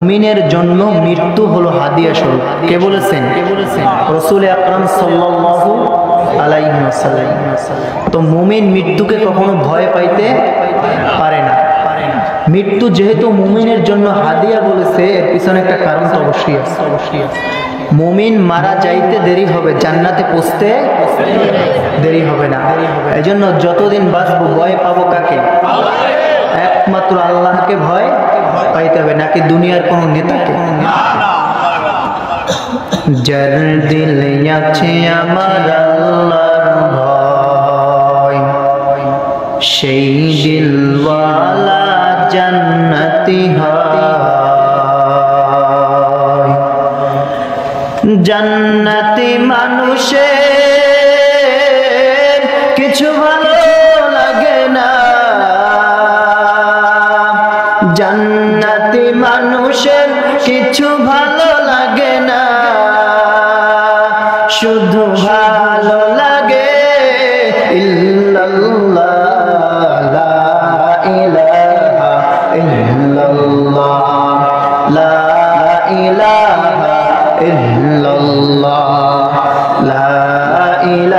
মুমিনের জন্য মৃত্যু হলো হাদিয়া স্বরূপ। কে বলেছেন? রাসূল আকরাম সাল্লাল্লাহু আলাইহি ওয়াসাল্লাম। তো মুমিন মৃত্যুকে কখনো ভয় পাইতে পারে না। মৃত্যু যেহেতু মুমিনের জন্য হাদিয়া বলেছে, এর পিছনে একটা কারণ তো অবশ্যই আছে। মুমিন মারা যাইতে দেরি হবে, জান্নাতে পৌঁছতে দেরি হবে না। এজন্য যতদিন বাঁচবো ভয় পাবো কাকে? একমাত্র আল্লাহকে ভয় পাইতে হবে, নাকি দুনিয়ার কোন নেতাকে। যার দিলে আছে আমার আল্লাহর ভয়, সেই দিলওয়ালা জান্নাতি হয়। জান্নাতি মানুষের কিছু ভালো লাগে না, জান্নাতি মানুষের কিছু ভালো লাগে না, শুধু ভালো লাগে ইল্লাল্লাহ, লা ইলাহা ইল্লাল্লাহ, লা ইলাহা ইল্লাল্লাহ, লা ইলাহা